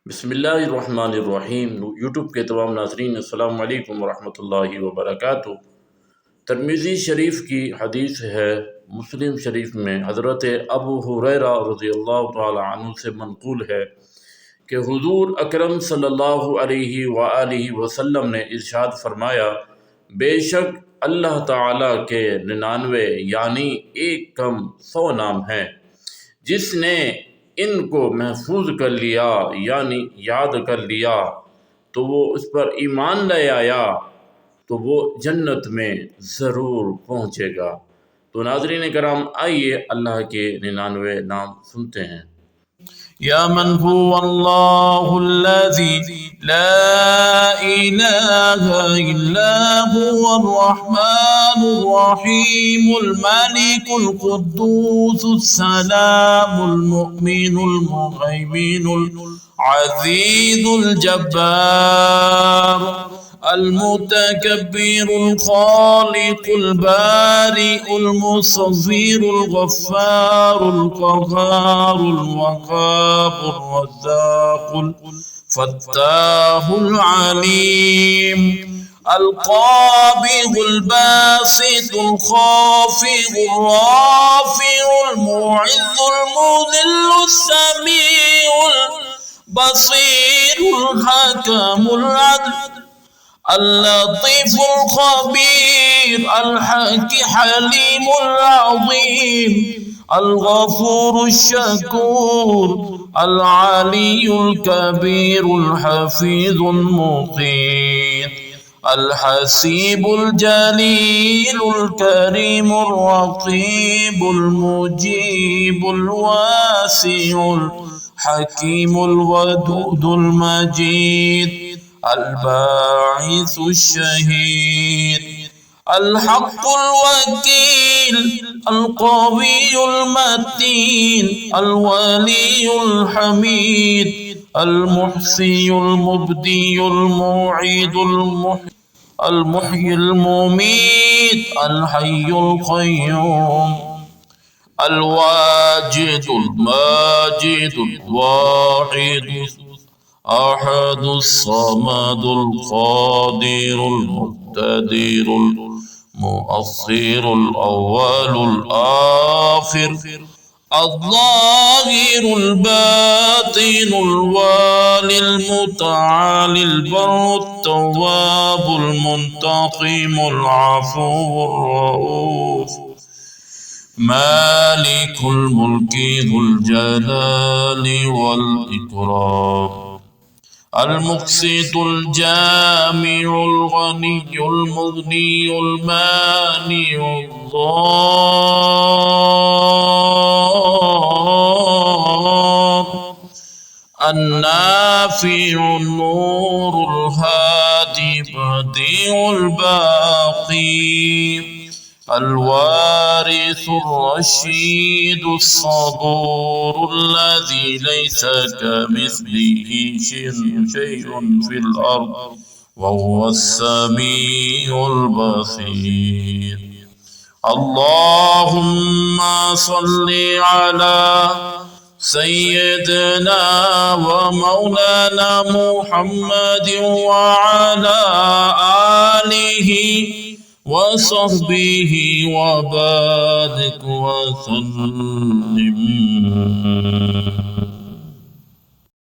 बिस्मिल्लाहिर्रहमानिर्रहीम। यूट्यूब के तमाम नाज़रीन अस्सलाम वालेकुम वरहमतुल्लाहि वबरकातुहू। तिरमिज़ी शरीफ की हदीस है, मुस्लिम शरीफ में हज़रत अबू हुरैरा रज़ियल्लाहु तआला अन्हु से मनक़ूल है कि हुज़ूर अकरम सल्लल्लाहु अलैहि वसल्लम ने इरशाद फरमाया, बेशक अल्लाह ताला के 99 यानी एक कम 100 नाम हैं, जिसने इनको महफूज कर लिया यानी याद कर लिया तो वो उस पर ईमान ले आया तो वो जन्नत में ज़रूर पहुँचेगा। तो नाज़रीन कराम, आइए अल्लाह के 99 नाम सुनते हैं। या मन हुवल्लाहुल्लज़ी ला इलाहा इल्ला हुवल रहमानुर रहीमुल मालिकुल कुद्दूसुस सलामुल मुमिनुल मुहैमिनुल अज़ीज़ुल जब्बार المتكبر الخالق البارئ المصور الغفار القهار الوهاب الرزاق الفتاح العليم القابض الباسط الخافض الرافع المعز المذل السميع البصير الحكم العدل اللطيف الخبير الحكي حليم العظيم الغفور الشكور العلي الكبير الحفيظ المقيت الحسيب الجليل الكريم الرقيب المجيب الواسع الحكيم الودود المجيد الباعث الشهيد الحق الوكيل القوي المتين الولي الحميد المحصي المبدي المعيد المحيي المميت الحي القيوم الواجد الماجد الواحد أحد الصمد القادر المقتدر المؤخر الأول الآخر الظاهر الباطن الوالي المتعالي البر التواب المنتقم العفو الرؤوف مالك الملك ذو الجلال والإكرام المقسط الجامع الغني المغني المانع الضار النافع النور الهادي بديع الباقي الوارث الرشيد الصبور الذي ليس كمثله شيء في الأرض وهو السميع البصير. اللهم صل على سيدنا ومولانا محمد وعلى آله وصحبه وبارك وسلم.